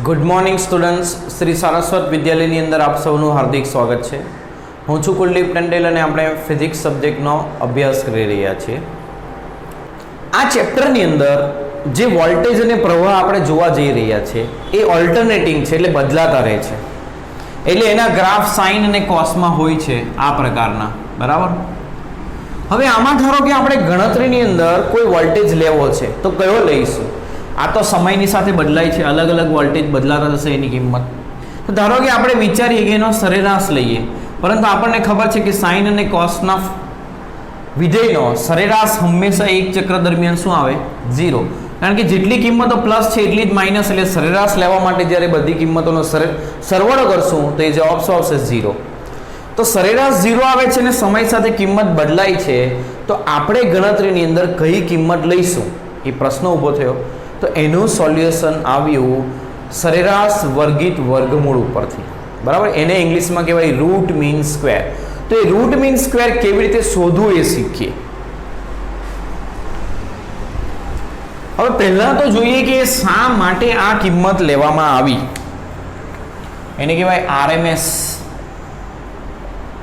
Good morning students, Shri Saraswat વિદ્યાલયની અંદર આપ સૌનું હાર્દિક સ્વાગત છે. હું છું કુલદીપ ટંડેલ અને આપણે ફિઝિક્સ સબ્જેક્ટનો અભ્યાસ કરી રહ્યા છીએ. આ ચેપ્ટરની અંદર જે વોલ્ટેજ અને પ્રવાહ આપણે જોવા જઈ રહ્યા છીએ એ ઓલ્ટરનેટિંગ છે, એટલે બદલાતા રહે છે. એટલે એના ગ્રાફ સાઇન અને કોસમાં હોય છે આ પ્રકારના, બરાબર. હવે આમાં ધારો કે આપણે ગણતરીની અંદર કોઈ વોલ્ટેજ લેવો છે તો કયો લઈશું? આ તો સમયની સાથે બદલાય છે, અલગ અલગ વોલ્ટેજ બદલાતા થશે એની કિંમત. તો ધારો કે આપણે વિચારીએ કે એનો સરેરાશ લઈએ, પરંતુ આપણને ખબર છે કે સાઇન અને કોસના વિધેયનો સરેરાશ હંમેશા એક ચક્ર દરમિયાન શું આવે? 0. કારણ કે જેટલી કિંમતો પ્લસ છે એટલી જ માઇનસ, એટલે સરેરાશ લેવા માટે જ્યારે બધી કિંમતોનો સરવાળો કરશું તો એ જવાબ શું આવશે? 0. તો સરેરાશ 0 આવે છે અને સમય સાથે કિંમત બદલાય છે, તો આપણે ગણતરીની અંદર કઈ કિંમત લઈશું એ પ્રશ્ન ઊભો થયો. તો એનું સોલ્યુશન આવ્યું સરેરાશ વર્ગિત વર્ગમૂળ ઉપરથી, બરાબર. એને ઇંગ્લિશમાં કહેવાય રૂટ મીન સ્ક્વેર. તો એ રૂટ મીન સ્ક્વેર કેવી રીતે શોધવું એ શીખીએ. હવે પહેલાં તો જોઈએ કે શા માટે આ કિંમત લેવામાં આવી. એને કહેવાય RMS.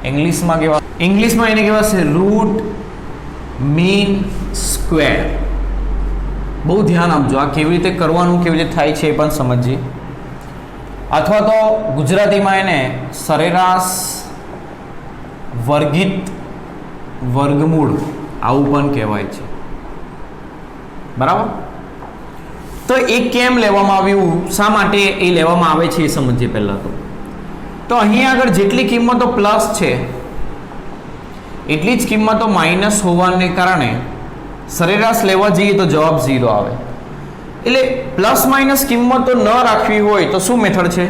ઇંગ્લિશમાં એને કહેવાશે રૂટ મીન સ્ક્વેર. બહુ ધ્યાન આપજો, આ કેવી રીતે કરવાનું, કેવી રીતે થાય છે એ પણ સમજીએ. અથવા તો ગુજરાતીમાં એને સરેરાશ વર્ગિત વર્ગમૂળ આવું પણ કહેવાય છે, બરાબર. તો એ કેમ લેવામાં આવ્યું, શા માટે એ લેવામાં આવે છે એ સમજીએ પહેલાં તો અહીં આગળ જેટલી કિંમતો પ્લસ છે એટલી જ કિંમતો માઇનસ હોવાને કારણે સરેરાશ લેવા જઈએ તો જવાબ 0 આવે. એટલે પ્લસ માઇનસ કિંમતો ન રાખવી હોય તો શું મેથડ છે?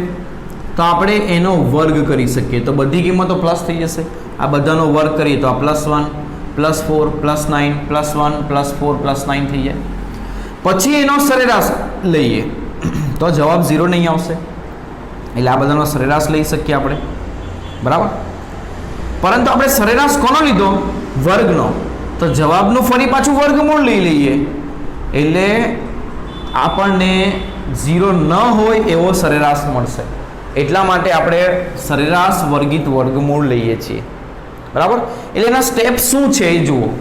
તો આપણે એનો વર્ગ કરી શકીએ. તો બધી કિંમતો પ્લસ થઈ જશે, આ બધાનો વર્ગ કરીએ તો આ +1 +4 +9 +1 +4 +9 થઈ જાય. પછી એનો સરેરાશ લઈએ તો જવાબ 0 નહીં આવશે. એટલે આ બધાનો સરેરાશ લઈ શકીએ આપણે, બરાબર. પરંતુ આપણે સરેરાશ કોનો લીધો? વર્ગનો. તો જવાબનું ફરી પાછું વર્ગમૂળ લઈ લઈએ એટલે આપણને 0 ન હોય એવો સરેરાશ મળશે. એટલા માટે આપણે સરેરાશ વર્ગિત વર્ગમૂળ લઈએ છીએ, બરાબર. એટલે એના સ્ટેપ શું છે એ જુઓ.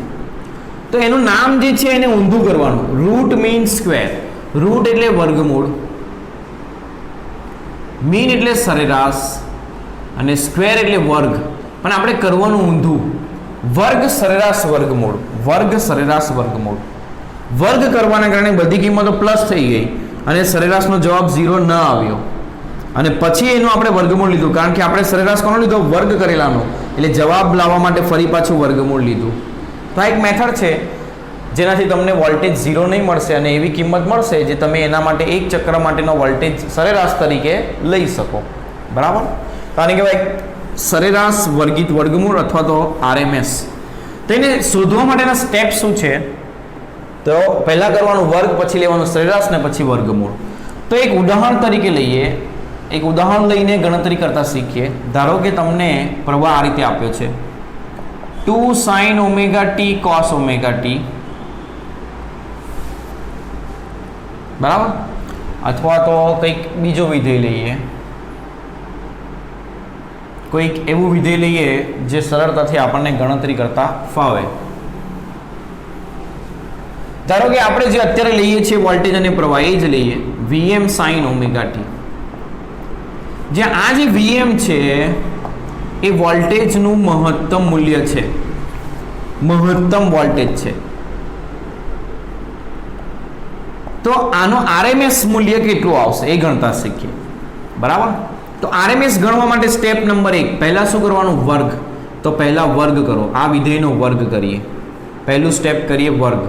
તો એનું નામ જે છે એને ઊંધું કરવાનું. Root mean square. રૂટ એટલે વર્ગમૂળ, મીન એટલે સરેરાશ અને સ્ક્વેર એટલે વર્ગ. પણ આપણે કરવાનું ઊંધું. વર્ગ સરેરાશ વર્ગમૂળ, વર્ગ સરેરાશ વર્ગમૂળ. વર્ગ કરવાના કારણે બધી કિંમતો પ્લસ થઈ ગઈ અને સરેરાશનો જવાબ 0 ન આવ્યો. અને પછી એનું આપણે વર્ગમૂળ લીધું, કારણ કે આપણે સરેરાશ કોનો લીધો? વર્ગ કરેલાનો. એટલે જવાબ લાવવા માટે ફરી પાછું વર્ગમૂળ લીધું. તો આ એક મેથડ છે જેનાથી તમને વોલ્ટેજ 0 નહીં મળશે અને એવી કિંમત મળશે જે તમે એના માટે એક ચક્ર માટેનો વોલ્ટેજ સરેરાશ તરીકે લઈ શકો, બરાબર. તો આને કહેવાય સરેરાશ વર્ગિત વર્ગમૂળ અથવા તો RMS. તો એને શોધવા માટેના સ્ટેપ શું છે? તો પહેલાં કરવાનું વર્ગ, પછી લેવાનું સરેરાશ ને પછી વર્ગમૂળ. તો એક ઉદાહરણ તરીકે લઈએ, એક ઉદાહરણ લઈને ગણતરી કરતા શીખીએ. ધારો કે તમને પ્રવાહ આ રીતે આપ્યો છે 2 sin ωt cos ωt, બરાબર. અથવા તો કંઈક બીજો વિધેય લઈએ, કોઈક એવું વિધેય લઈએ જે સરળતાથી આપણને ગણતરી કરતા ફાવે. ધારો કે આપણે જે અત્યારે લઈએ છીએ વોલ્ટેજ અને પ્રવાહ એ જ લઈએ Vm sin ωt. જ્યાં આ જે Vm છે એ વોલ્ટેજનું મહત્તમ મૂલ્ય છે, મહત્તમ વોલ્ટેજ છે. તો આનો RMS મૂલ્ય કેટલું આવશે એ ગણતા શીખીએ, બરાબર. તો RMS ગણવા માટે સ્ટેપ નંબર 1, પહેલાં શું કરવાનું? વર્ગ. તો પહેલાં વર્ગ કરો, આ વિધેયનો વર્ગ કરીએ. પહેલું સ્ટેપ કરીએ વર્ગ.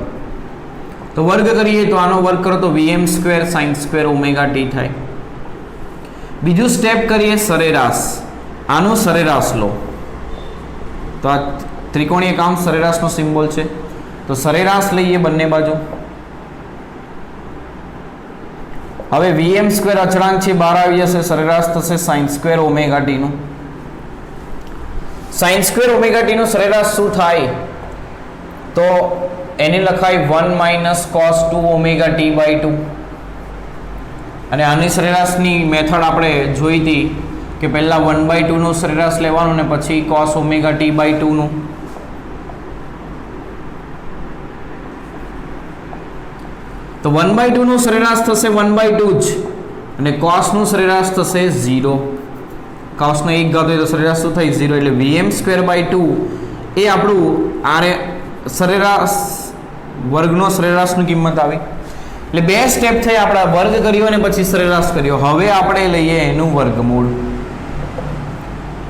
તો વર્ગ કરીએ તો આનો વર્ગ કરો તો Vm² sin² ωt થાય. બીજું સ્ટેપ કરીએ સરેરાશ. આનો સરેરાશ લો. તો આ ત્રિકોણીય કામ સરેરાશનો સિમ્બોલ છે, તો સરેરાશ લઈએ બંને બાજુ. હવે Vm² અચળાંક છે, બહાર આવી જશે, સરેરાશ થશે sin² ωt નું. sin² ωt નું સરેરાશ શું થાય? તો એને લખાય 1 - cos 2 ωt/2. અને આની સરેરાશની મેથડ આપણે જોઈ હતી કે પહેલાં 1/2નું સરેરાશ લેવાનું ને પછી cos ઓમેગા t/2નું. તો 1/2નું સરેરાશ થશે 1/2 જ અને cosનું સરેરાશ થશે 0. cosનો 1 ઘાત હોય તો સરેરાશ શું થાય 0 એટલે Vm²/2 એ આપણું સરેરાશ વર્ગનો સરેરાશની કિંમત આવી. એટલે બે સ્ટેપ થઈ આપણા, વર્ગ કર્યો અને પછી સરેરાશ કર્યો. હવે આપણે લઈએ એનું વર્ગમૂળ.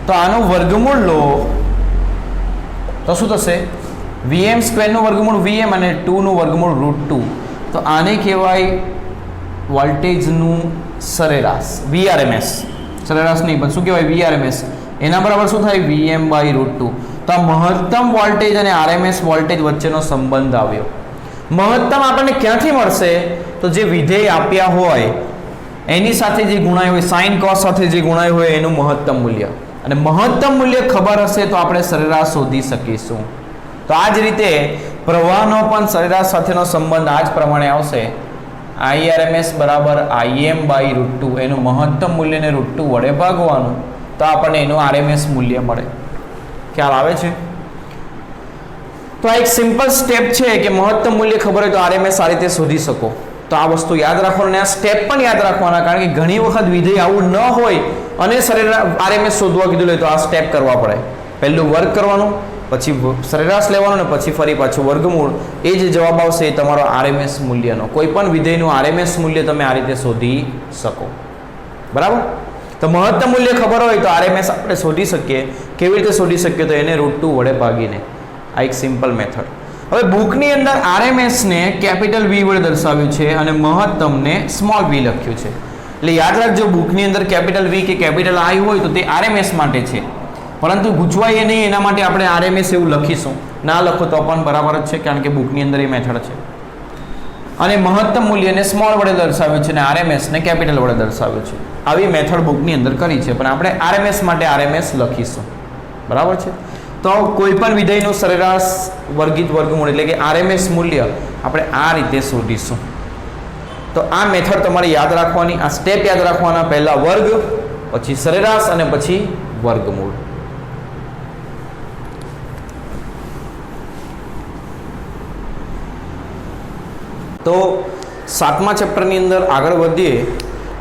તો આનું વર્ગમૂળ લો તો શું થશે? Vm² નું વર્ગમૂળ Vm અને 2 નું વર્ગમૂળ √2. તો આને કહેવાય વોલ્ટેજનું સરેરાશ, VRMS. સરેરાશ નહીં પણ શું કહેવાય? VRMS. એના બરાબર શું થાય? Vm/√2. તો આ મહત્તમ વોલ્ટેજ અને RMS વોલ્ટેજ વચ્ચેનો સંબંધ આવ્યો. મહત્તમ આપણને ક્યાંથી મળશે? તો જે વિધેય આપ્યા હોય એની સાથે જે ગુણાય હોય, સાઇન કોસ સાથે જે ગુણાય હોય એનું મહત્તમ મૂલ્ય. અને મહત્તમ મૂલ્ય ખબર હશે તો આપણે સરેરાશ શોધી શકીશું. તો આ જ રીતે પ્રવાહનો પણ સરેરાશ સાથેનો સંબંધ આ જ પ્રમાણે આવશે. IRMS બરાબર Im/√2. એનું મહત્તમ મૂલ્યને √2 વડે ભાગવાનું તો આપણને એનું RMS મૂલ્ય મળે. ખ્યાલ આવે છે? તો આ એક સિમ્પલ સ્ટેપ છે કે મહત્તમ મૂલ્ય ખબર હોય તો RMS આ રીતે શોધી શકો. તો આ વસ્તુ યાદ રાખવાનું અને આ સ્ટેપ પણ યાદ રાખવાના, કારણ કે ઘણી વખત વિધેય આવું ન હોય અને સરેરાશ RMS શોધવા કીધું હોય તો આ સ્ટેપ કરવા પડે. પહેલું વર્ગ કરવાનું, પછી સરેરાશ લેવાનું ને પછી ફરી પાછું વર્ગમૂળ. એ જે જવાબ આવશે એ તમારો RMS મૂલ્યનો. કોઈ પણ વિધેયનું RMS મૂલ્ય તમે આ રીતે શોધી શકો. બરાબર? તો મહત્તમ મૂલ્ય ખબર હોય તો RMS આપણે શોધી શકીએ. કેવી રીતે શોધી શકીએ? તો એને √2 વડે ભાગીને. આ એક સિમ્પલ મેથડ. હવે બુકની અંદર RMS ને કેપિટલ V વડે દર્શાવ્યું છે અને મહત્તમને સ્મોલ v લખ્યું છે. એટલે યાદ રાખજો, બુકની અંદર કેપિટલ V કે કેપિટલ I હોય તો તે RMS માટે છે, પરંતુ ગૂંચવાય નહીં એના માટે આપણે RMS એવું લખીશું. ના લખો તો પણ બરાબર જ છે, કારણ કે બુકની અંદર એ મેથડ છે. અને મહત્તમ મૂલ્યને સ્મોલ વડે દર્શાવ્યું છે અને RMS ને કેપિટલ વડે દર્શાવ્યું છે. આવી મેથડ બુકની અંદર કરી છે, પણ આપણે RMS માટે RMS લખીશું. બરાબર છે? તો કોઈ પણ વિધેયનું સરેરાશ વર્ગિત વર્ગમૂળ એટલે કે RMS મૂલ્ય આપણે આ રીતે શોધીશું. તો આ મેથડ તમારે યાદ રાખવાની, આ સ્ટેપ યાદ રાખવાના. પહેલા વર્ગ, પછી સરેરાશ અને પછી વર્ગમૂળ. તો 7મા ચેપ્ટરની અંદર આગળ વધીએ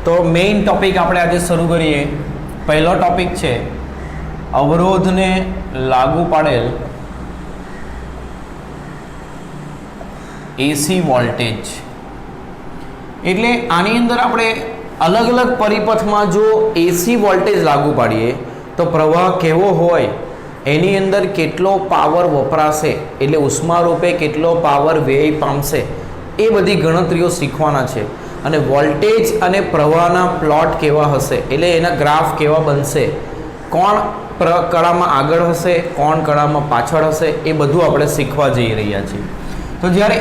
તો મેઇન ટોપિક આપણે આજે શરૂ કરીએ. પહેલો ટોપિક છે અવરોધને લાગુ પાડેલ AC વોલ્ટેજ. એટલે આની અંદર આપણે અલગ અલગ પરિપથમાં જો AC વોલ્ટેજ લાગુ પાડીએ તો પ્રવાહ કેવો હોય, એની અંદર કેટલો પાવર વપરાશે, એટલે ઉષ્મા રૂપે કેટલો પાવર વ્યય પામશે, એ બધી ગણતરીઓ શીખવાના છે. અને વોલ્ટેજ અને પ્રવાહના પ્લોટ કેવા હશે, એટલે એના ગ્રાફ કેવા બનશે, કોણ કળામાં આગળ હશે, કોણ કળામાં પાછળ હશે, એ બધું આપણે શીખવા જઈ રહ્યા છીએ. તો જ્યારે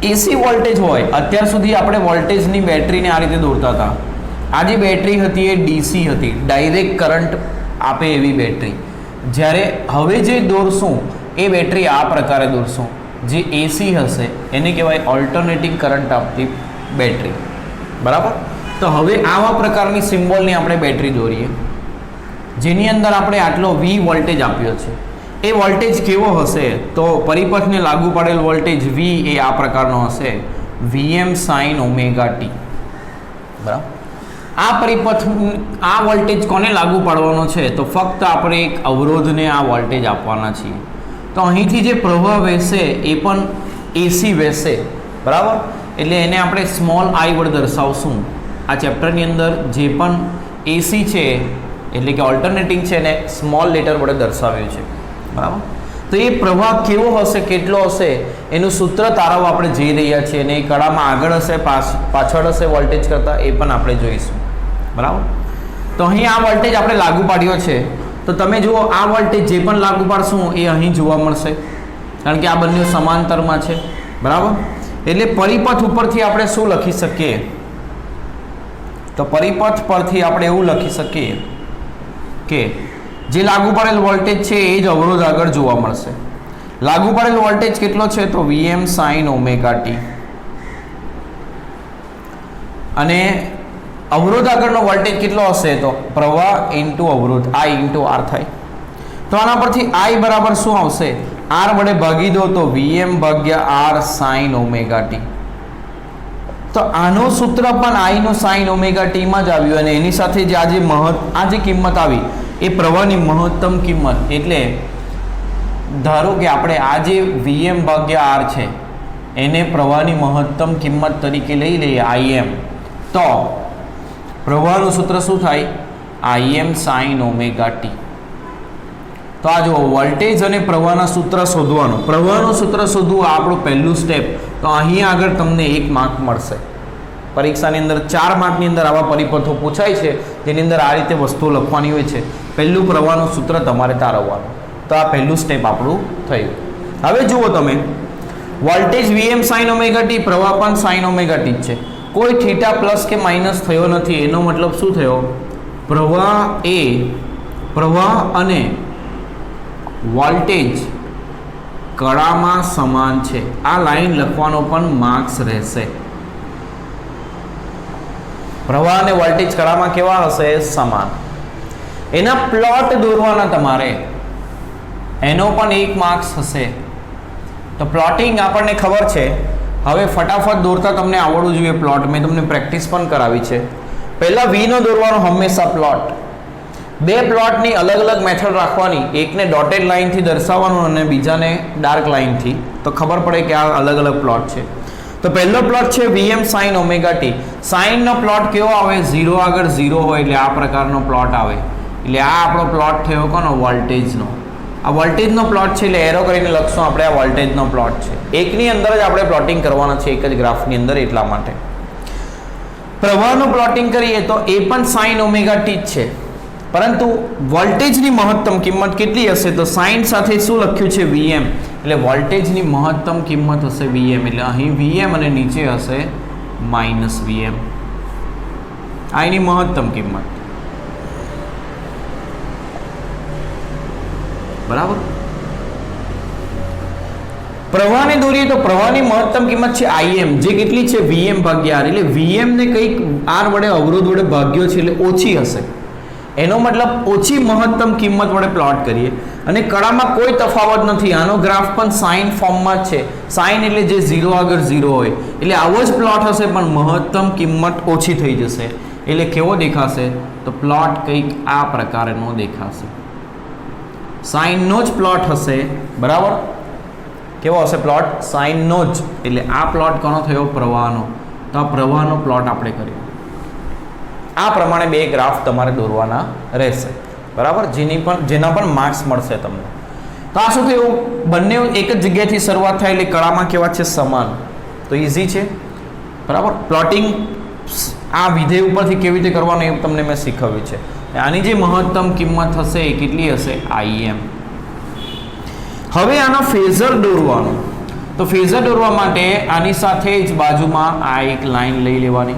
AC વોલ્ટેજ હોય, અત્યાર સુધી આપણે વોલ્ટેજની બેટરીને આ રીતે દોરતા હતા. આ જે બેટરી હતી એ DC હતી, ડાયરેક્ટ કરંટ આપે એવી બેટરી. જ્યારે હવે જે દોરશું એ બેટરી આ પ્રકારે દોરશું, જે AC હશે એને કહેવાય ઓલ્ટરનેટિંગ કરંટ આપતી બેટરી. બરાબર? તો હવે આવા પ્રકારની સિમ્બોલની આપણે બેટરી દોરીએ, જેની અંદર આપણે આટલો V વોલ્ટેજ આપ્યો છે. એ વોલ્ટેજ કેવો હશે? તો પરિપથને લાગુ પાડેલ વોલ્ટેજ V એ આ પ્રકારનો હશે, Vm sin ઓમેગા t. બરાબર? આ પરિપથ, આ વોલ્ટેજ કોને લાગુ પાડવાનો છે? તો ફક્ત આપણે એક અવરોધને આ વોલ્ટેજ આપવાના છીએ. તો અહીંથી જે પ્રવાહ વહેશે એ પણ AC વહેશે. બરાબર? એટલે એને આપણે સ્મોલ I વડે દર્શાવશું. આ ચેપ્ટરની અંદર જે પણ AC છે એટલે કે ઓલ્ટરનેટિંગ છે એને સ્મોલ લેટર વડે દર્શાવ્યું છે. બરાબર? તો એ પ્રવાહ કેવો હશે, કેટલો હશે, એનું સૂત્ર તારવવા આપણે જઈ રહ્યા છીએ. અને એ કળામાં આગળ હશે, પાછળ હશે વોલ્ટેજ કરતાં, એ પણ આપણે જોઈશું. બરાબર? તો અહીં આ વોલ્ટેજ આપણે લાગુ પાડ્યો છે. તો તમે જુઓ, આ વોલ્ટેજ જે પણ લાગુ પાડશું એ અહીં જોવા મળશે, કારણ કે આ બંને સમાંતરમાં છે. બરાબર? એટલે પરિપથ ઉપરથી આપણે શું લખી શકીએ? તો પરિપથ પરથી આપણે એવું લખી શકીએ કે જે લાગુ પડેલ વોલ્ટેજ છે એ જ અવરોધ આગળ જોવા મળશે. લાગુ પડેલ વોલ્ટેજ કેટલો છે? તો Vm sin ઓમેગા t. અને અવરોધ આગળનો વોલ્ટેજ કેટલો હશે તો પ્રવાહ ઇન્ટુ અવરોધ I ઇન્ટુ આર થાય. તો આના પરથી I બરાબર શું આવશે R વડે ભાગી દો તો Vm ભાગ્યા R sin ઓમેગા ટી. તો આનું સૂત્ર પણ I નું sin ઓમેગા ટી માં જ આવ્યું અને એની સાથે જે આ જે કિંમત આવી એ પ્રવાહની મહત્તમ કિંમત. એટલે ધારો કે આપણે આ જે Vm ભાગ્યા R છે એને પ્રવાહની મહત્તમ કિંમત તરીકે લઈ લઈએ Im, તો પ્રવાહનું સૂત્ર શું થાય Im sin ઓમેગા ટી. તો આ જો વોલ્ટેજ અને પ્રવાહના સૂત્ર શોધવાનું, પ્રવાહનું સૂત્ર શોધવું આ આપણું પહેલું સ્ટેપ. તો અહીં આગળ તમને 1 માર્ક મળશે. પરીક્ષાની અંદર 4 માર્કની અંદર આવા પરિપથો પૂછાય છે જેની અંદર આ રીતે વસ્તુઓ લખવાની હોય છે. પહેલું પ્રવાહનું સૂત્ર તમારે તારવવાનું. તો આ પહેલું સ્ટેપ આપણું થયું. હવે જુઓ તમે, voltage Vm sin omega T, પ્રવાહ પણ sin ઓમેગા ટી છે. કોઈ થીટા પ્લસ કે માઇનસ થયો નથી. એનો મતલબ શું થયો, પ્રવાહ અને વોલ્ટેજ કળામાં સમાન છે. આ લાઈન લખવાનો પણ માર્ક્સ રહેશે. પ્રવાહ અને વોલ્ટેજ કળામાં કેવા હશે, સમાન. એના પ્લોટ દોરવાના તમારે, એનો પણ 1 માર્ક્સ હશે. તો પ્લોટિંગ આપણને ખબર છે. હવે ફટાફટ દોરતા તમને આવડવું જોઈએ પ્લોટ. મેં તમને પ્રેક્ટિસ પણ કરાવી છે. પહેલા V નો દોરવાનો હંમેશા પ્લોટ. 2 પ્લોટની અલગ અલગ મેથડ રાખવાની. એકને ડોટેડ લાઇનથી દર્શાવવાનું અને બીજાને ડાર્ક લાઇનથી, તો ખબર પડે કે આ અલગ અલગ પ્લોટ છે. તો પહેલો પ્લોટ છે Vm sin ઓમેગા ટી. સાઇનનો પ્લોટ કેવો આવે, 0 આગળ 0 હોય એટલે આ પ્રકારનો પ્લોટ આવે. એટલે આ આપણો પ્લોટ થયો કોનો, વોલ્ટેજનો. આ વોલ્ટેજનો પ્લોટ છે એટલે એરો કરીને લખશું આપણે આ વોલ્ટેજનો પ્લોટ છે. એકની અંદર જ આપણે પ્લોટિંગ કરવાના છે, એક જ ગ્રાફની અંદર. એટલા માટે પ્રવાહનું પ્લોટિંગ કરીએ તો એ પણ sin ઓમેગા ટી જ છે, પરંતુ વોલ્ટેજની મહત્તમ કિંમત કેટલી હશે તો સાઇન સાથે શું લખ્યું છે, Vm. એટલે વોલ્ટેજની મહત્તમ કિંમત હશે Vm. એટલે અહીં Vm અને નીચે હશે -Vm. આ એની મહત્તમ કિંમત. બરાબર. પ્રવાહને દોરીએ તો પ્રવાહની મહત્તમ કિંમત છે Im, જે કેટલી છે Vm ભાગ્યા R. એટલે Vm ને કંઈક R વડે અવરોધ વડે ભાગ્યો છે એટલે ઓછી હશે. એનો મતલબ ઓછી મહત્તમ કિંમત વડે પ્લોટ કરીએ. અને કળામાં કોઈ તફાવત નથી. આનો ગ્રાફ પણ સાઇન ફોર્મમાં જ છે. સાઇન એટલે જે 0 આગળ 0 હોય એટલે આવો જ પ્લોટ હશે, પણ મહત્તમ કિંમત ઓછી થઈ જશે. એટલે કેવો દેખાશે તો પ્લોટ કંઈક આ પ્રકારનો દેખાશે. સાઇનનો જ પ્લોટ હશે. બરાબર. કેવો હશે પ્લોટ, સાઇનનો જ. એટલે આ પ્લોટ કોનો થયો, પ્રવાહનો. તો આ પ્રવાહનો પ્લોટ આપણે કર્યો. આ પ્રમાણે 2 ગ્રાફ તમારે દોરવાના રહેશે. બરાબર. જેના પણ માર્ક્સ મળશે તમને. તો આ શું થયું, બંને એક જ જગ્યાએથી શરૂઆત થાય એટલે કળામાં કેવા છે, સમાન. તો ઇઝી છે. બરાબર. પ્લોટિંગ આ વિધેય ઉપરથી કેવી રીતે કરવાનું એ તમને મેં શીખવ્યું છે. આની જે મહત્તમ કિંમત હશે એ કેટલી હશે, Im. હવે આનો ફેઝર દોરવાનો. તો ફેઝર દોરવા માટે આની સાથે જ બાજુમાં આ એક લાઈન લઈ લેવાની.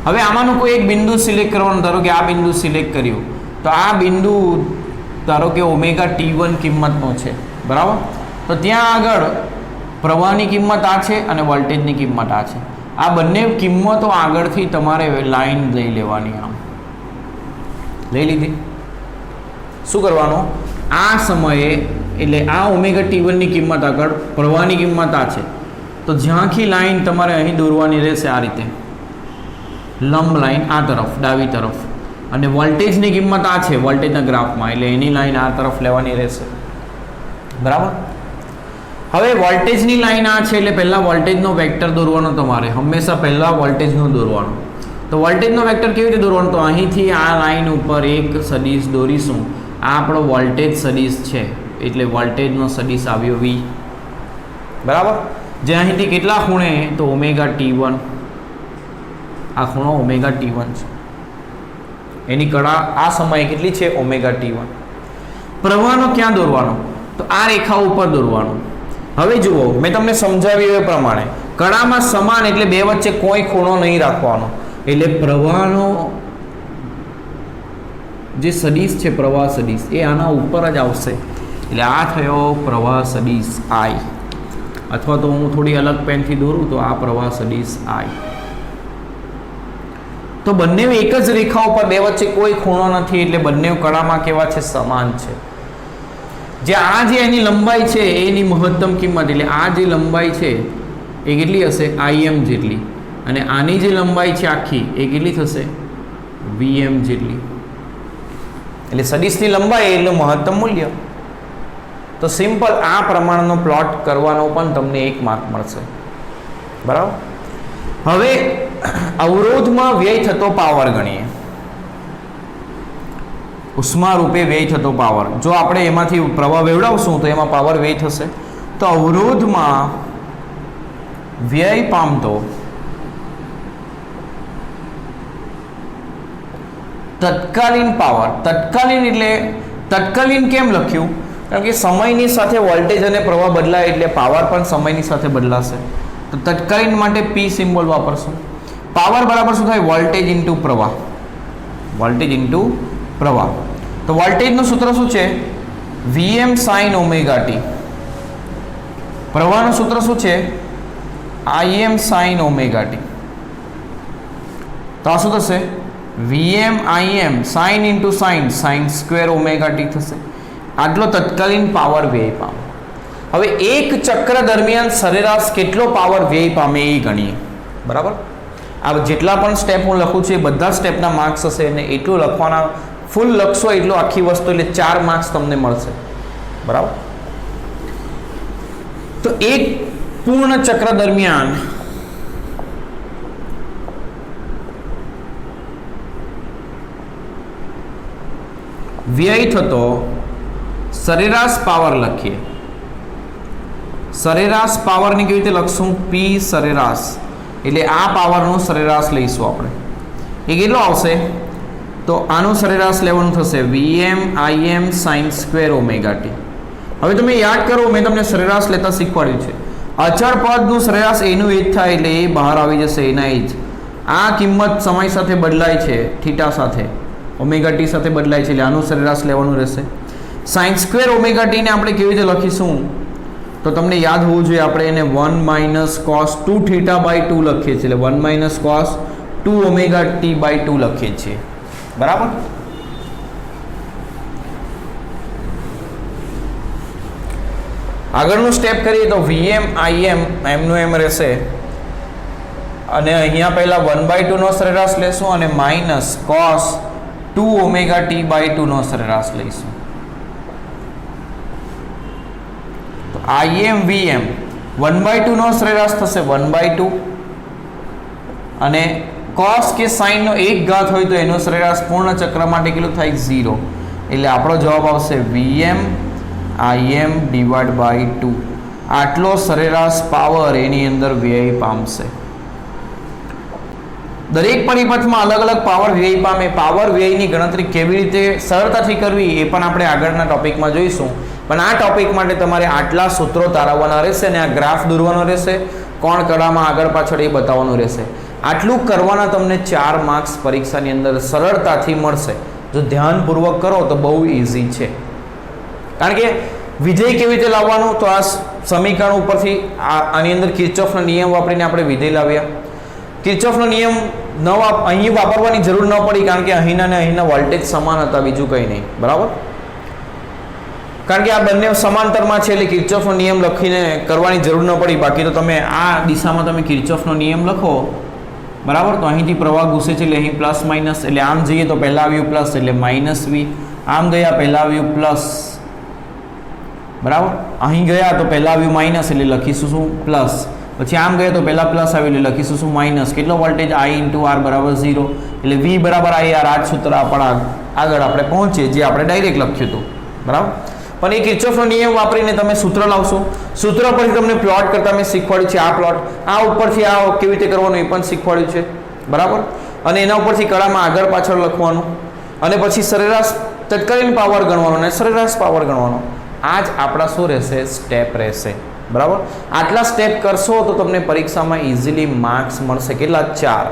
હવે આમાંનું કોઈ એક બિંદુ સિલેક્ટ કરવાનું. ધારો કે આ બિંદુ સિલેક્ટ કર્યું તો આ બિંદુ ધારો કે ઓમેગા T1 કિંમતનો છે. બરાબર. તો ત્યાં આગળ પ્રવાહની કિંમત આ છે અને વોલ્ટેજની કિંમત આ છે. આ બંને કિંમતો આગળથી તમારે લાઈન લઈ લેવાની. આમ લઈ લીધી. શું કરવાનું, આ સમયે એટલે આ ઓમેગા T1 ની કિંમત આગળ પ્રવાહની કિંમત આ છે. તો જ્યાંથી લાઈન તમારે અહીં દોરવાની રહેશે આ રીતે, લંબ લાઈન આ તરફ, ડાબી તરફ. અને વોલ્ટેજની કિંમત આ છે વોલ્ટેજના ગ્રાફમાં, એટલે એની લાઈન આ તરફ લેવાની રહેશે. બરાબર. હવે વોલ્ટેજની લાઈન આ છે એટલે પહેલાં વોલ્ટેજનો વેક્ટર દોરવાનો તમારે. હંમેશા પહેલાં વોલ્ટેજનો દોરવાનો. તો વોલ્ટેજનો વેક્ટર કેવી રીતે દોરવાનો, તો અહીંથી આ લાઈન ઉપર એક સદિશ દોરીશું. આ આપણો વોલ્ટેજ સદિશ છે એટલે વોલ્ટેજનો સદિશ આવ્યો V. બરાબર. જે અહીંથી કેટલા ખૂણે, તો ઓમેગા T1. આ ખૂણો ઓમેગા T1 છે. એની કળા આ સમયે કેટલી છે, ઓમેગા T1. પ્રવાહનો ક્યાં દોરવાનો, તો આ રેખા ઉપર દોરવાનો. હવે જુઓ, મેં તમને સમજાવ્યું એ પ્રમાણે કળામાં સમાન એટલે 2 વચ્ચે કોઈ ખૂણો નહીં રાખવાનો. એટલે પ્રવાહનો જે સદિશ છે, પ્રવાહ સદિશ, એ આના ઉપર જ આવશે. એટલે આ થયો પ્રવાહ સદિશ I. અથવા તો હું થોડી અલગ પેનથી દોરું તો આ પ્રવાહ સદિશ I. તો બંને એક જ રેખા ઉપર બે વચ્ચે કોઈ ખૂણો નથી એટલે બંને કડામાં કેવા છે? સમાન છે. જે આ જે એની લંબાઈ છે એની મહત્તમ કિંમત એટલે આ જે લંબાઈ છે એ કેટલી હશે? Im જેટલી. અને આની જે લંબાઈ છે આખી એ કેટલી થશે? Vm જેટલી. એટલે સદિશની લંબાઈ એટલે મહત્તમ મૂલ્ય. તો સિમ્પલ આ પ્રમાણનો પ્લોટ કરવાનો પણ તમને 1 માર્ક મળશે. બરાબર. હવે અવરોધમાં વ્યય થતો પાવર ગણીએ. ઉષ્મા રૂપે વ્યય થતો પાવર. જો આપણે એમાંથી પ્રવાહ વેવડાવશું તો એમાં પાવર વ્યય થશે. તો અવરોધમાં વ્યય પામતો તત્કાલીન પાવર. તત્કાલીન એટલે તત્કાલીન કેમ લખ્યું? કારણ કે સમયની સાથે વોલ્ટેજ અને પ્રવાહ બદલાય એટલે પાવર પણ સમયની સાથે બદલાશે. તો તત્કાલીન માટે P સિમ્બોલ વાપરશું. પાવર બરાબર શું થાય? વોલ્ટેજ ઇન્ટુ પ્રવાહ. વોલ્ટેજ ઇન્ટુ પ્રવાહ. તો વોલ્ટેજનું સૂત્ર શું છે? Vm sin omega t. પ્રવાહનું સૂત્ર શું છે? Im sin omega t. તો આ શું થશે? Vm Im sin into sin sin square omega t થશે. આટલો તત્કાલીન પાવર વ્યય પામે. હવે એક ચક્ર દરમિયાન સરેરાશ કેટલો પાવર વ્યય પામે એ ગણીએ. બરાબર. આ જેટલા પણ સ્ટેપ હું લખું છું એ બધા સ્ટેપના માર્ક્સ હશે અને એટલું લખવાના ફૂલ લખશો એટલો આખી વસ્તુ એટલે 4 માર્ક્સ તમને મળશે. બરાબર. તો એક પૂર્ણ ચક્ર દરમિયાન વ્યય થતો સરેરાશ પાવર લખીએ. સરેરાશ પાવરને કેવી રીતે લખશું? P સરેરાશ એટલે આ પાવરનું સરેરાશ લઈશું આપણે. એ કેટલો આવશે? તો આનું સરેરાશ લેવાનું થશે Vm Im sin square omega t. હવે તમે યાદ કરો, મેં તમને સરેરાશ લેતા શીખવાડ્યું છે. અચળ પદનું સરેરાશ એનું એ જ થાય એટલે એ બહાર આવી જશે એના એ જ. આ કિંમત સમય સાથે બદલાય છે, થીટા સાથે, ઓમેગા ટી સાથે બદલાય છે એટલે આનું સરેરાશ લેવાનું રહેશે. સાઇન સ્ક્વેર ઓમેગા ટીને આપણે કેવી રીતે લખીશું? તો તમને યાદ હોવું જોઈએ, આપણે એને 1 માઇનસ કોસ 2 થીટા બાય 2 લખીએ છીએ. એટલે 1 minus cos 2 omega t by 2 લખીએ છીએ. બરાબર. આગળનું સ્ટેપ કરીએ તો Vm Im એમનું એમ રહેશે અને અહીંયા પહેલા 1/2 નો સરેરાશ લેશું અને minus cos 2 omega t by 2 નો સરેરાશ લઈશું. તો Im Vm 1/2 નો સરેરાશ થશે 1/2 અને cos કે sin નો એક ઘાત હોય તો એનો સરેરાશ પૂર્ણ ચક્ર માટે કેટલું થાય? 0. એટલે આપણો જવાબ આવશે Vm Im ડિવાઇડ બાય 2. આટલો સરેરાશ પાવર એની અંદર વ્યય પામશે. દરેક પરિપથમાં અલગ અલગ પાવર વ્યય પામે. પાવર વ્યયની ગણતરી કેવી રીતે સરળતાથી કરવી એ પણ આપણે આગળના ટોપિકમાં જોઈશું. પણ આ ટોપિક માટે તમારે આટલા સૂત્રો તારવવાના રહેશે અને આ ગ્રાફ દોરવાનો રહેશે, કોણ કડામાં આગળ પાછળ એ બતાવવાનું રહેશે. આટલું કરવાના તમને 4 માર્ક્સ પરીક્ષાની અંદર સરળતાથી મળશે. જો ધ્યાનપૂર્વક કરો તો બહુ ઇઝી છે. કારણ કે વિધેય કેવી રીતે લાવવાનું? તો આ સમીકરણ ઉપરથી આની અંદર કિર્ચોફનો નિયમ વાપરીને આપણે વિધેય લાવ્યા. કિર્ચોફનો નિયમ અહીં વાપરવાની જરૂર ન પડી કારણ કે અહીંના અને અહીંના વોલ્ટેજ સમાન હતા, બીજું કંઈ નહીં. બરાબર. કારણ કે આ બંને સમાંતરમાં છે એટલે કિર્ચોફનો નિયમ લખીને કરવાની જરૂર ન પડી. બાકી તો તમે આ દિશામાં તમે કિર્ચોફનો નિયમ લખો, બરાબર, તો અહીંથી પ્રવાહ ઘૂસે છે એટલે અહીં પ્લસ માઇનસ, એટલે આમ જઈએ તો પહેલાં આવ્યું પ્લસ એટલે માઇનસ વી, આમ ગયા પહેલાં આવ્યું પ્લસ, બરાબર, અહીં ગયા તો પહેલાં આવ્યું માઇનસ એટલે લખીશું શું? પ્લસ. પછી આમ ગયા તો પહેલાં પ્લસ આવ્યું એટલે લખીશું શું? માઇનસ. કેટલો વોલ્ટેજ? I ઇન્ટુ આર બરાબર 0 એટલે V બરાબર IR. આ જ સૂત્ર આગળ આપણે પહોંચીએ જે આપણે ડાયરેક્ટ લખ્યું હતું. બરાબર. પણ એ કિર્ચોફનો નિયમ વાપરીને તમે સૂત્ર લાવશો. સૂત્ર પરથી તમને પ્લોટ કરતા મેં શીખવાડ્યું છે. આ પ્લોટ આ ઉપરથી આ કેવી રીતે કરવાનું એ પણ શીખવાડ્યું છે. બરાબર. અને એના ઉપરથી કળામાં આગળ પાછળ લખવાનું અને પછી સરેરાશ તત્કાલીન પાવર ગણવાનો અને સરેરાશ પાવર ગણવાનો. આ જ આપણા શું રહેશે? સ્ટેપ રહેશે. બરાબર. આટલા સ્ટેપ કરશો તો તમને પરીક્ષામાં ઇઝીલી માર્ક્સ મળશે. કેટલા? 4.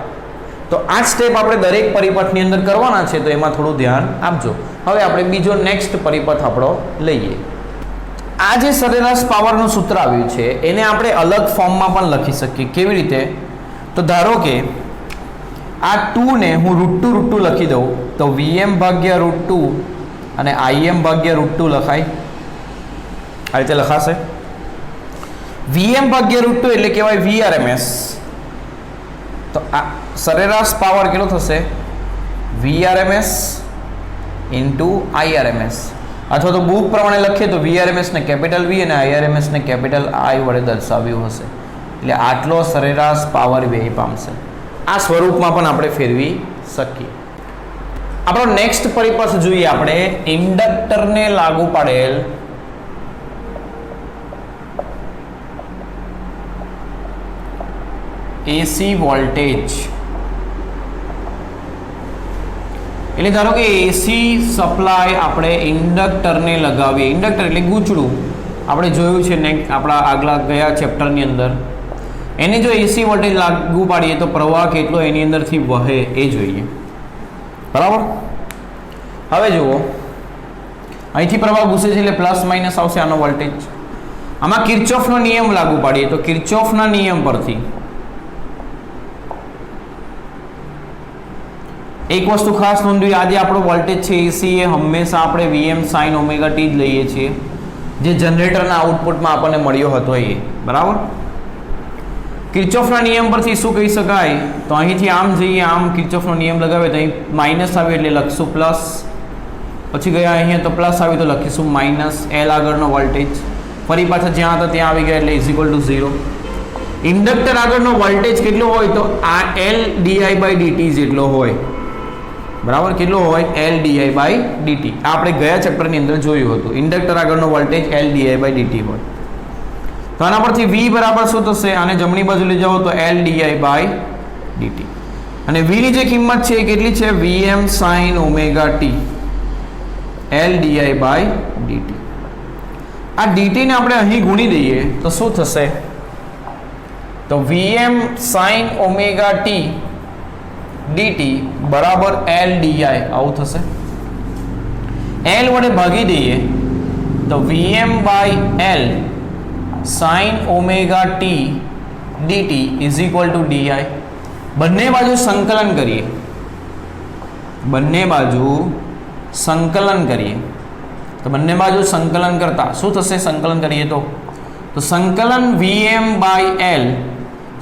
તો આ સ્ટેપ આપણે દરેક પરિપથની અંદર કરવાના છે, તો એમાં થોડું ધ્યાન આપજો. હવે આપણે બીજો નેક્સ્ટ પરિપથ આપણો લઈએ. આ જે સરેરાશ પાવરનું સૂત્ર આવ્યું છે એને આપણે અલગ ફોર્મમાં પણ લખી શકીએ. કેવી રીતે? તો ધારો કે આ 2 ને હું √2 લખી દઉં તો Vm ભાગ્યા √2 અને Im ભાગ્યા √2 લખાય. આ રીતે લખાશે. Vm ભાગ્યા √2 એટલે કહેવાય Vrms. તો આ સરેરાશ પાવર કેટલો થશે? Vrms into Irms. અથવા તો બુક પ્રમાણે લખીએ તો Vrms ને કેપિટલ V અને Irms ને કેપિટલ I વડે દર્શાવ્યું હશે. એટલે આટલો સરેરાશ પાવર વ્યય પામશે. આ સ્વરૂપમાં પણ આપણે ફેરવી શકીએ. આપણો નેક્સ્ટ પરિપથ જોઈએ આપણે ઇન્ડક્ટરને લાગુ પાડેલ AC વોલ્ટેજ. એટલે ધારો કે AC સપ્લાય આપણે ઇન્ડક્ટરને લગાવીએ. ઇન્ડક્ટર એટલે ગૂંચળું આપણે જોયું છે ને આપણા આગલા ગયા ચેપ્ટરની અંદર. એને જો AC વોલ્ટેજ લાગુ પાડીએ તો પ્રવાહ કેટલો એની અંદરથી વહે એ જોઈએ. બરાબર. હવે જુઓ અહીંથી પ્રવાહ ઘૂસે છે એટલે પ્લસ માઇનસ આવશે આનો વોલ્ટેજ. આમાં કિર્ચોફનો નિયમ લાગુ પાડીએ તો કિર્ચોફના નિયમ પરથી એક વસ્તુ ખાસ નોંધવી, આજે આપણો વોલ્ટેજ છે AC એ હંમેશા આપણે Vm sin ઓમેગા t જ લઈએ છીએ, જે જનરેટરના આઉટપુટમાં આપણને મળ્યો હતો એ. બરાબર. કિર્ચોફના નિયમ પરથી શું કહી શકાય તો અહીંથી આમ જઈએ, આમ કિર્ચોફનો નિયમ લગાવે તો અહીં માઇનસ આવે એટલે લખશું પ્લસ, પછી ગયા અહીંયા તો પ્લસ આવી તો લખીશું માઇનસ. L આગળનો વોલ્ટેજ ફરી પાછા જ્યાં હતા ત્યાં આવી ગયા એટલે ઇઝ ઇક્વલ ટુ 0. ઇન્ડક્ટર આગળનો વોલ્ટેજ કેટલો હોય તો આ L di/dt જેટલો હોય. બરાબર. કેટલો હોય? L di/dt. આપણે ગયા ચેપ્ટરની અંદર જોયું હતું. ઇન્ડક્ટર આગળનો વોલ્ટેજ L di/dt હોય. તો આના પરથી V બરાબર શું થશે? આને જમણી બાજુ લઈ જાઓ તો L di/dt. અને V ની જે કિંમત છે એ કેટલી છે? Vm sin omega t L di/dt. આ dt ને આપણે અહીં ગુણી દઈએ તો શું થશે? તો Vm sin omega t dt બરાબર L di આવું થશે. L વડે ભાગી દઈએ તો Vm/L sin omega t dt is equal to di. બંને બાજુ સંકલન કરીએ, બંને બાજુ સંકલન કરીએ તો બંને બાજુ સંકલન કરતા શું થશે? સંકલન કરીએ તો સંકલન Vm/L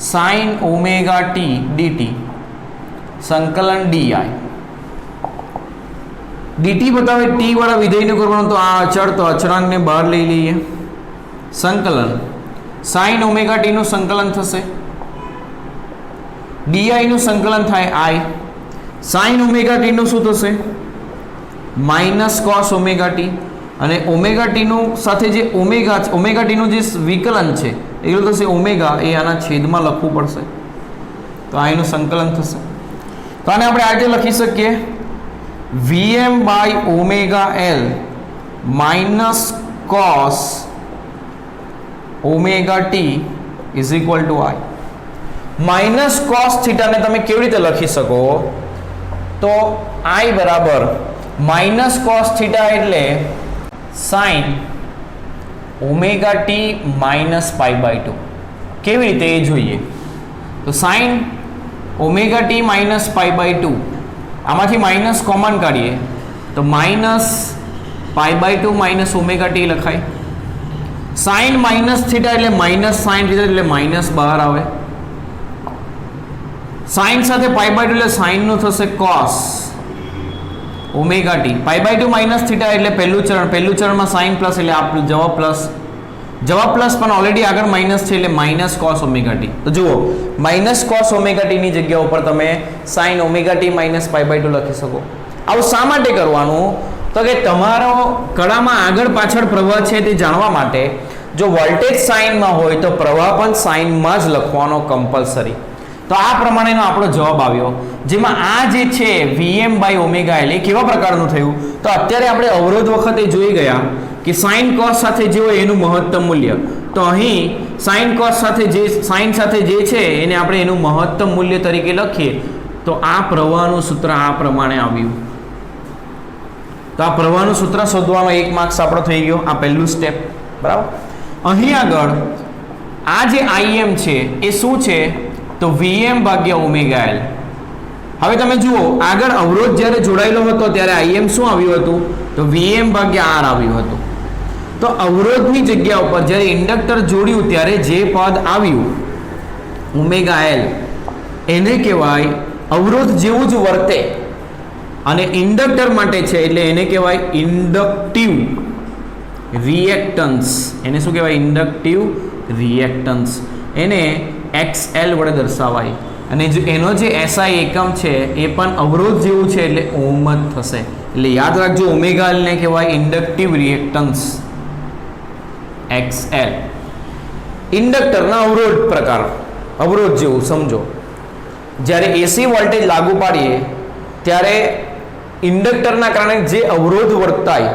sin omega t dt સંકલન di. dt બતાવે t વાળા વિધેયનું કરવાનું તો આ અચળ તો અચળાંકને બહાર લઈ લઈએ. સંકલન sin ઓમેગા t નું સંકલન થશે, di નું સંકલન થાય I. sin ઓમેગા t નું શું થશે? Minus cos omega t. અને ઓમેગા t નું સાથે જે ઓમેગા t નું જે વિકલન છે એ થશે ઓમેગા, એ આના છેદમાં લખવું પડશે તો આ એનું સંકલન થશે. તો આને આપણે આજે લખી શકીએ Vm/ωL minus cos omega t is equal to I. Minus cos થીટાને તમે કેવી રીતે લખી શકો તો I બરાબર માઇનસ cos થીટા એટલે sin ઓમેગા t માઇનસ π/2. કેવી રીતે એ જોઈએ તો sin ઓમેગા t માઇનસ π/2 આમાંથી માઇનસ કોમન કાઢીએ તો માઇનસ π/2 માઇનસ ઓમેગા t લખાય. sin માઇનસ થીટા એટલે માઇનસ sin થીટા એટલે માઇનસ બહાર આવે. sin સાથે π/2 એટલે sin નું થશે cos omega t. π/2 minus theta એટલે પહેલું ચરણમાં sin પ્લસ એટલે આપણું જવાબ પ્લસ પણ ઓલરેડી આગળ માઇનસ છે એટલે માઇનસ cos ઓમેગા t. તો જુઓ માઇનસ cos ઓમેગા t ની જગ્યા ઉપર તમે sin ઓમેગા t માઇનસ π/2 લખી શકો. આવું શા માટે કરવાનું તો કે તમારો કળામાં આગળ પાછળ પ્રવાહ છે તે જાણવા માટે જો વોલ્ટેજ સાઇનમાં હોય તો પ્રવાહ પણ સાઇનમાં જ લખવાનો કમ્પલસરી. તો આ પ્રમાણેનો આપણો જવાબ આવ્યો, જેમાં આ જે છે Vm/ωL એ કેવા પ્રકારનું થયું તો અત્યારે આપણે અવરોધ વખતે જોઈ ગયા કે sin cos સાથે જે હોય એનું મહત્તમ મૂલ્ય. તો અહીં sin cos સાથે જે છે એને આપણે એનું મહત્તમ મૂલ્ય તરીકે લખીએ તો આ પ્રવાહનું સૂત્ર આ પ્રમાણે આવ્યું. તો આ પ્રવાહનું સૂત્ર શોધવાનો 1 માર્ક્સ આપણો થઈ ગયો. આ પહેલું સ્ટેપ. બરાબર. અહીં આગળ આ જે Im છે એ શું છે તો Vm/ωL હવે તમે જુઓ આગળ અવરોધ જ્યારે જોડાયેલો હતો ત્યારે Im શું આવ્યું હતું તો Vm ભાગ્યા R આવ્યું હતું. તો અવરોધની જગ્યા ઉપર જ્યારે ઇન્ડક્ટર જોડ્યું ત્યારે જે પદ આવ્યું ઓમેગા L એને કહેવાય અવરોધ જેવું જ વર્તે અને ઇન્ડક્ટર માટે છે એટલે એને કહેવાય ઇન્ડક્ટિવ રિએક્ટન્સ. એને શું કહેવાય ઇન્ડક્ટિવ રિએક્ટન્સ. એને XL વડે દર્શાવાય અને એનો જે SI એકમ છે એ પણ અવરોધ જેવું છે એટલે ઓહમ જ થશે. એટલે યાદ રાખજો ઓમેગા L ને કહેવાય ઇન્ડક્ટિવ રિએક્ટન્સ XL. ઇન્ડક્ટરના અવરોધ પ્રકાર અવરોધ જેવું સમજો. જ્યારે એસી વોલ્ટેજ લાગુ પાડીએ ત્યારે ઇન્ડક્ટરના કારણે જે અવરોધ વર્તાય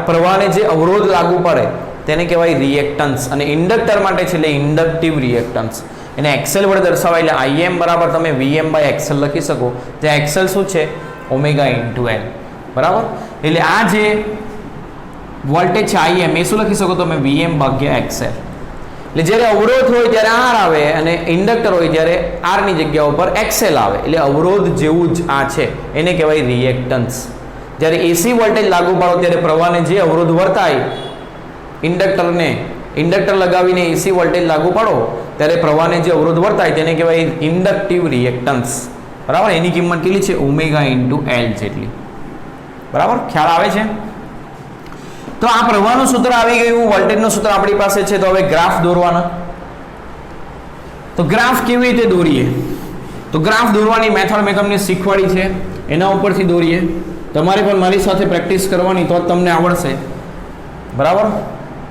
પ્રવાહને જે અવરોધ લાગુ પડે તેને કહેવાય રિએક્ટન્સ અને ઇન્ડક્ટર માટે છે એટલે ઇન્ડક્ટિવ રિએક્ટન્સ. એને XL વડે દર્શાવાય એટલે Im બરાબર તમે Vm/XL લખી શકો. ત્યાં XL શું છે ઓમેગા ઇન્ટુ L બરાબર. એટલે આ જે વોલ્ટેજ છે Im એ શું લખી શકો તમે Vm/XL. એટલે જ્યારે અવરોધ હોય ત્યારે R આવે અને ઇન્ડક્ટર હોય ત્યારે R ની જગ્યા ઉપર XL આવે. એટલે અવરોધ જેવું જ આ છે એને કહેવાય રિએક્ટન્સ. જ્યારે એસી વોલ્ટેજ લાગુ પાડો ત્યારે પ્રવાહને જે અવરોધ વર્તાય ઇન્ડક્ટર લગાવીને એસી વોલ્ટેજ લાગુ પાડો ત્યારે પ્રવાહને જે અવરોધ વર્તાય તેને કહેવાય ઇન્ડક્ટિવ રિએક્ટન્સ બરાબર. એની કિંમત કેટલી છે ઓમેગા ઇન્ટુ L જેટલી બરાબર. ખ્યાલ આવે છે. તો આ પ્રવાહનું સૂત્ર આવી ગયું, વોલ્ટેજનું સૂત્ર આપણી પાસે છે. તો હવે ગ્રાફ દોરવાના. તો ગ્રાફ કેવી રીતે દોરીએ તો ગ્રાફ દોરવાની મેથડ મેં તમને શીખવાડી છે એના ઉપરથી દોરીએ. તમારે પણ મારી સાથે પ્રેક્ટિસ કરવાની તો જ તમને આવડશે બરાબર.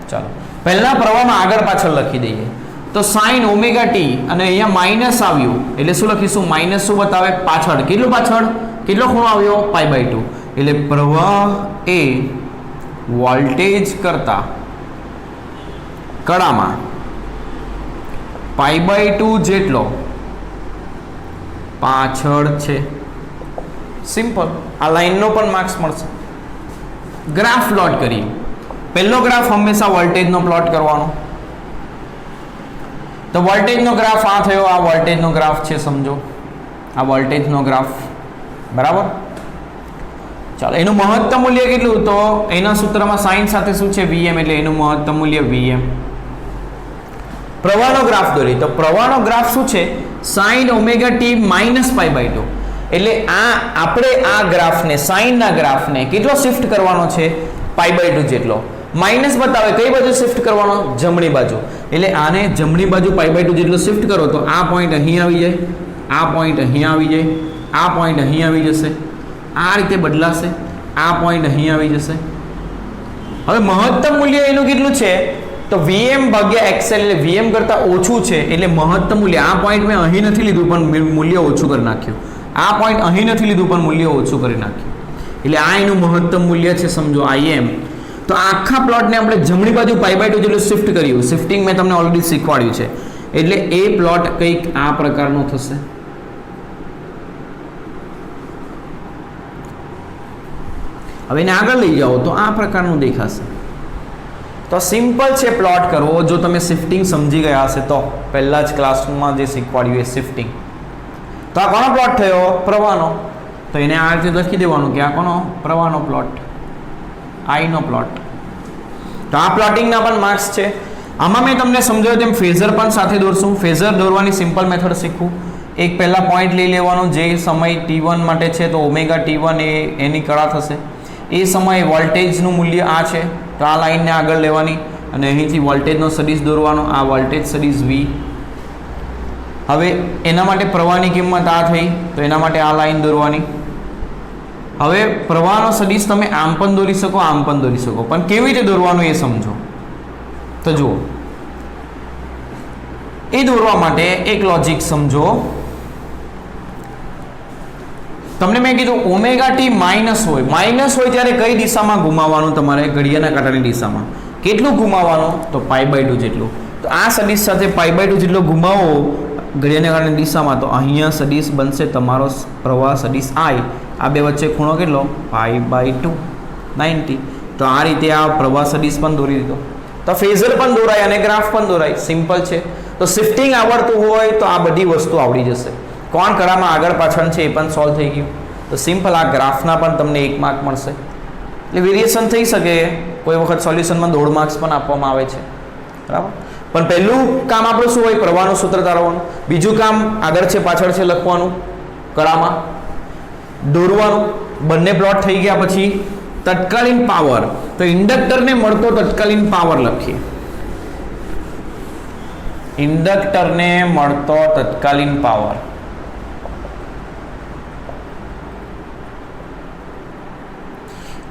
ચાલો પહેલા પ્રવાહમાં આગળ પાછળ લખી દઈએ. તો સાઇન ઓમેગા ટી અને અહીંયા માઇનસ આવ્યું એટલે શું લખીશું માઇનસ શું બતાવે પાછળ. કેટલું પાછળ કેટલો ખૂણો આવ્યો π/2. એટલે પ્રવાહ એ વોલ્ટેજ કરતા કડામાં π/2 જેટલો પાછળ છે. સિમ્પલ. આ લાઈનનો પણ માર્ક્સ મળશે. ગ્રાફ પ્લોટ કરીએ. પહેલો ગ્રાફ હંમેશા વોલ્ટેજનો પ્લોટ કરવાનો. તો વોલ્ટેજનો ગ્રાફ આ થયો. આ વોલ્ટેજનો ગ્રાફ છે સમજો. આ વોલ્ટેજનો ગ્રાફ બરાબર. ચાલો એનું મહત્તમ મૂલ્ય કેટલું તો એના સૂત્રમાં સાઇન સાથે શું છે Vm એટલે એનું મહત્તમ મૂલ્ય Vm. પ્રવાહનો ગ્રાફ દોરી. તો પ્રવાહનો ગ્રાફ શું છે સાઇન ઓમેગા ટી માઇનસ π/2. એટલે આ આપણે આ ગ્રાફને સાઇનના ગ્રાફને કેટલો શિફ્ટ કરવાનો છે π/2 જેટલો. માઇનસ બતાવે કઈ બાજુ શિફ્ટ કરવાનો જમણી બાજુ. એટલે આને જમણી બાજુ π/2 જેટલો શિફ્ટ કરો તો આ પોઈન્ટ અહીં આવી જાય, આ પોઈન્ટ અહીં આવી જાય, આ પોઈન્ટ અહીં આવી જશે, આ રીતે બદલાશે, આ પોઈન્ટ અહીં આવી જશે. હવે મહત્તમ મૂલ્ય એનું કેટલું છે તો Vm/XL એટલે Vm કરતા ઓછું છે એટલે મહત્તમ મૂલ્ય. આ પોઈન્ટ મેં અહીં નથી લીધું પણ મૂલ્ય ઓછું કરી નાખ્યું. આ પોઈન્ટ અહીં નથી લીધું પણ મૂલ્ય ઓછું કરી નાખ્યું. એટલે આ એનું મહત્તમ મૂલ્ય છે સમજો Im. તો આખા પ્લોટને આપણે જમણી બાજુ π/2 જેટલું શિફ્ટ કર્યું. શિફ્ટિંગ મેં તમને ઓલરેડી શીખવાડ્યું છે. એટલે એ પ્લોટ કંઈક આ પ્રકારનો થશે. હવે એને આગળ લઈ જાઓ તો આ પ્રકારનું દેખાશે. તો સિમ્પલ છે પ્લોટ કરવો જો તમે શિફ્ટિંગ સમજી ગયા હશે તો. પહેલા જ ક્લાસમાં જે શીખવાડ્યું એ શિફ્ટિંગ. તો આ કોનો પ્લોટ થયો પ્રવાહનો. તો એને આ રીતે લખી દેવાનું કે આ કોનો પ્રવાહનો પ્લોટ I નો પ્લોટ. તો આ પ્લોટિંગના પણ માર્ક્સ છે. આમાં મેં તમને સમજાવ્યું તેમ ફેઝર પણ સાથે દોરશું. ફેઝર દોરવાની સિમ્પલ મેથડ શીખવું. એક પહેલા પોઈન્ટ લઈ લેવાનો જે સમય t1 માટે છે તો ઓમેગા t1 એ એની કળા થશે. એ સમયે વોલ્ટેજનું મૂલ્ય આ છે તો આ લાઈનને આગળ લેવાની અને અહીંથી વોલ્ટેજનો સદિશ દોરવાનો. આ વોલ્ટેજ સદિશ V. હવે એના માટે પ્રવાહની કિંમત આ થઈ તો એના માટે આ લાઈન દોરવાની. હવે પ્રવાહનો સદિશ તમે આમ પણ દોરી શકો આમ પણ દોરી શકો પણ કેવી રીતે દોરવાનું એ સમજો. તો જુઓ એ દોરવા માટે એક લોજિક સમજો. તમને મેં કીધું ઓમેગા ટી માઇનસ હોય ત્યારે કઈ દિશામાં ઘુમાવવાનું તમારે ઘડિયાળના કાંટાની દિશામાં. કેટલું ઘુમાવવાનું તો π/2 જેટલું. તો આ સદિશ સાથે π/2 જેટલો ઘુમાવો ઘડિયાળના કાંટાની દિશામાં તો અહીંયા સદિશ બનશે તમારો પ્રવાહ સદિશ I. આ બે વચ્ચે ખૂણો કેટલો π/2 90. તો આ રીતે આ પ્રવાહ સદિશ પણ દોરી દીધો. તો ફેઝર પણ દોરાય અને ગ્રાફ પણ દોરાય. સિમ્પલ છે. તો શિફ્ટિંગ આવડતું હોય તો આ બધી વસ્તુ આવડી જશે. કોણ કળામાં આગળ પાછળ છે એ પણ સોલ્વ થઈ ગયું. તો સિમ્પલ આ ગ્રાફના પણ તમને 1 માર્ક મળશે. એટલે વેરિએશન થઈ શકે, કોઈ વખત સોલ્યુશનમાં 1.5 માર્ક્સ પણ આપવામાં આવે છે, બરાબર. પણ પહેલું કામ આપણું શું હોય? પ્રવાહનું સૂત્ર તારવવાનું. બીજું કામ આગળ છે પાછળ છે લખવાનું, કળામાં દોરવાનું. બંને પ્લોટ થઈ ગયા પછી તત્કાલીન પાવર, તો ઇન્ડક્ટરને મળતો તત્કાલીન પાવર લખીએ. ઇન્ડક્ટરને મળતો તત્કાલીન પાવર,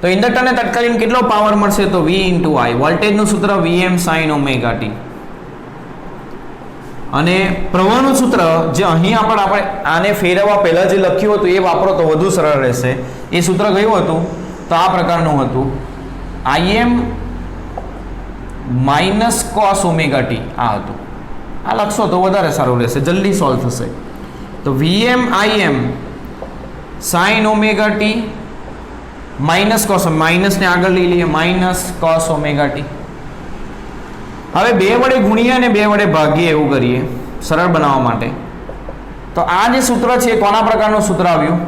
તો ઇન્ડક્ટરને તત્કાલીન કેટલો પાવર મળશે? તો V × I. વોલ્ટેજનું સૂત્ર Vm sin omega t. અને પ્રવાહનું સૂત્ર જે અહીં આપણે આને ફેરવવા પહેલા જે લખ્યું હતું એ વાપરો તો વધુ સરળ રહેશે. એ સૂત્ર કયું હતું? તો આ પ્રકારનું હતું, Im - cos omega t. આ હતું. આ લખશો તો વધારે સારું રહેશે, જલ્દી સોલ્વ થશે. તો Vm Im sin omega t minus cos, માઇનસને આગળ લઈ લઈએ, માઇનસ કોસ ઓમેગા ટી. હવે 2 વડે ગુણીએ અને 2 વડે ભાગીએ એવું કરીએ સરળ બનાવવા માટે. તો આ જે સૂત્ર છે કોના પ્રકારનું સૂત્ર આવ્યું?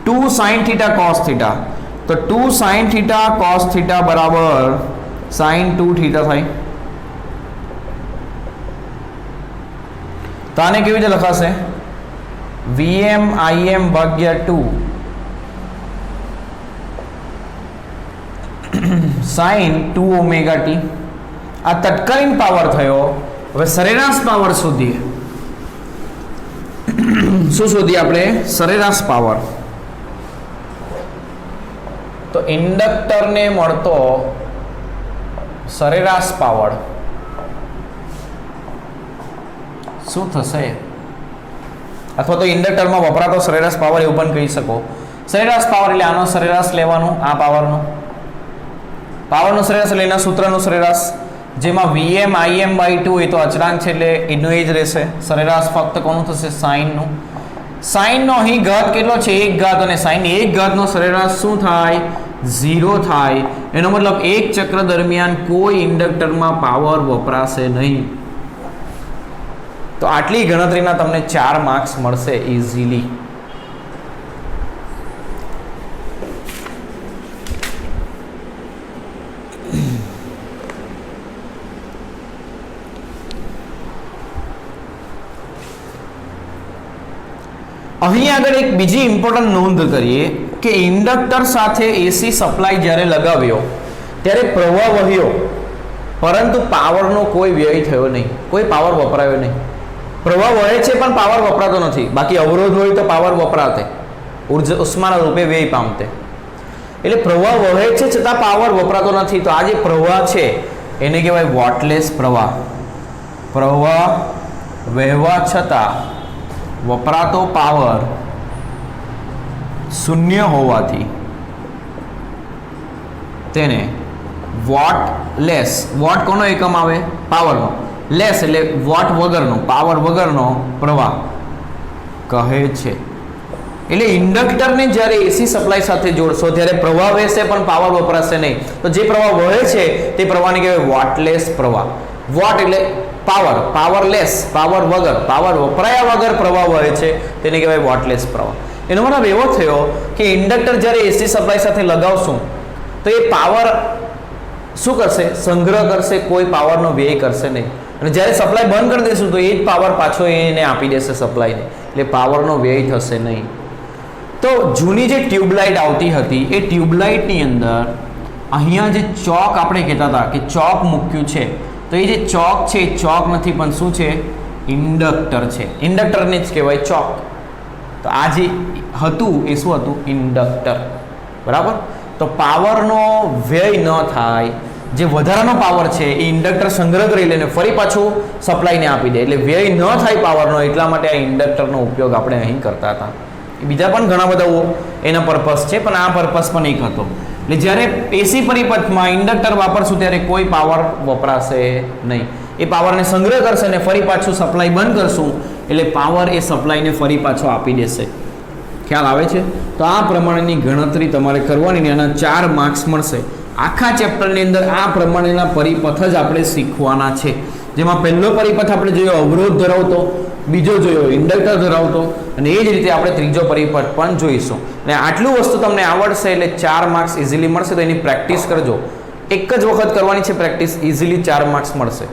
2 sin θ cos θ. તો 2 sin θ cos θ બરાબર sin 2 θ થાય. તો આને કેવી રીતે લખાશે? Vm Im ભાગ્યા 2 sin 2 ઓમેગા ટી. આ તત્કાલીન પાવર થયો. હવે સરેરાશ પાવર શોધીએ. શું શોધીએ આપણે? સરેરાશ પાવર. તો ઇન્ડક્ટરને મળતો સરેરાશ પાવર શું થશે? અથવા તો ઇન્ડક્ટરમાં વપરાતો સરેરાશ પાવર એવું પણ કહી શકો. સરેરાશ પાવર એટલે આનો સરેરાશ લેવાનું, આ પાવરનો પાવરનું સરેરાશ એટલે એના સૂત્રનું સરેરાશ, જેમાં Vm Im/2 એ તો અચળાંક છે એટલે એનું એ જ રહેશે. સરેરાશ ફક્ત કોનું થશે? સાઇનનું. સાઇનનો અહીં ઘાત કેટલો છે? 1 ઘાત. અને સાઇન 1 ઘાતનો સરેરાશ શું થાય? 0 થાય. એનો મતલબ એક ચક્ર દરમિયાન કોઈ ઇન્ડક્ટરમાં પાવર વપરાશે નહીં. તો આટલી ગણતરીના તમને 4 માર્ક્સ મળશે ઇઝીલી. અહીં આગળ એક બીજી ઇમ્પોર્ટન્ટ નોંધ કરીએ કે ઇન્ડક્ટર સાથે એસી સપ્લાય જ્યારે લગાવ્યો ત્યારે પ્રવાહ વહ્યો, પરંતુ પાવરનો કોઈ વ્યય થયો નહીં, કોઈ પાવર વપરાયો નહીં. પ્રવાહ વહે છે પણ પાવર વપરાતો નથી. બાકી અવરોધ હોય તો પાવર વપરાતે, ઉર્જા ઉષ્માના રૂપે વ્યય પામતે. એટલે પ્રવાહ વહે છે છતાં પાવર વપરાતો નથી. તો આ જે પ્રવાહ છે એને કહેવાય વોટલેસ પ્રવાહ. પ્રવાહ વહેવા છતાં વપરાતો પાવર શૂન્ય હોવાથી તેને વોટલેસ, વોટ કોનો એકમ આવે? પાવરનો. લેસ એટલે વોટ વગરનો, પાવર વગરનો પ્રવાહ કહે છે. એટલે ઇન્ડક્ટરને જ્યારે એસી સપ્લાય સાથે જોડશો ત્યારે પ્રવાહ વહેશે પણ પાવર વપરાશે નહીં. તો જે પ્રવાહ વહે છે તે પ્રવાહને કહેવાય વોટલેસ પ્રવાહ. વોટ એટલે પાવર, પાવરલેસ પાવર વગર, પાવર વપરાયા વગર પ્રવાહ વહે છે તેને કહેવાય વોટલેસ પ્રવાહ. એનો મતલબ એવો થયો કે ઇન્ડક્ટર જ્યારે એસી સપ્લાય સાથે લગાવશું તો એ પાવર શું કરશે? સંગ્રહ કરશે, કોઈ પાવરનો વ્યય કરશે નહીં. અને જ્યારે સપ્લાય બંધ કરી દઈશું તો એ જ પાવર પાછો એને આપી દેશે સપ્લાયને, એટલે પાવરનો વ્યય થશે નહીં. તો જૂની જે ટ્યુબલાઇટ આવતી હતી એ ટ્યુબલાઇટની અંદર અહીંયા જે ચોક આપણે કહેતા હતા કે ચોક મૂક્યું છે, તો એ જે ચોક છે એ ચોક નથી પણ શું છે? ઇન્ડક્ટર છે. ઇન્ડક્ટરને જ કહેવાય ચોક. તો આ જે હતું એ શું હતું? ઇન્ડક્ટર. બરાબર. તો પાવરનો વ્યય ન થાય, જે વધારાનો પાવર છે એ ઇન્ડક્ટર સંગ્રહ કરી લઈને ફરી પાછું સપ્લાયને આપી દે, એટલે વ્યય ન થાય પાવરનો. એટલા માટે આ ઇન્ડક્ટરનો ઉપયોગ આપણે અહીં કરતા હતા. બીજા પણ ઘણા બધા એના પર્પસ છે પણ આ પર્પસ પણ એક હતો. એટલે જ્યારે એસી પરિપથમાં ઇન્ડક્ટર વાપરશું ત્યારે કોઈ પાવર વપરાશે નહીં. એ પાવરને સંગ્રહ કરશે ને ફરી પાછું સપ્લાય બંધ કરશું એટલે પાવર એ સપ્લાયને ફરી પાછો આપી દેશે. ખ્યાલ આવે છે? તો આ પ્રમાણેની ગણતરી તમારે કરવાની, એના 4 માર્ક્સ મળશે. આખા ચેપ્ટરની અંદર આ પ્રમાણેના પરિપથ જ આપણે શીખવાના છે. જેમાં પહેલો પરિપથ આપણે જોયો અવરોધ ધરાવતો, બીજો જોયો ઇન્ડક્ટર ધરાવતો, અને એ જ રીતે આપણે ત્રીજો પરિપથ પણ જોઈશું. અને આટલું વસ્તુ તમને આવડશે એટલે 4 માર્ક્સ ઇઝીલી મળશે. તો એની પ્રેક્ટિસ કરજો. એક જ વખત કરવાની છે પ્રેક્ટિસ, ઇઝીલી 4 માર્ક્સ મળશે.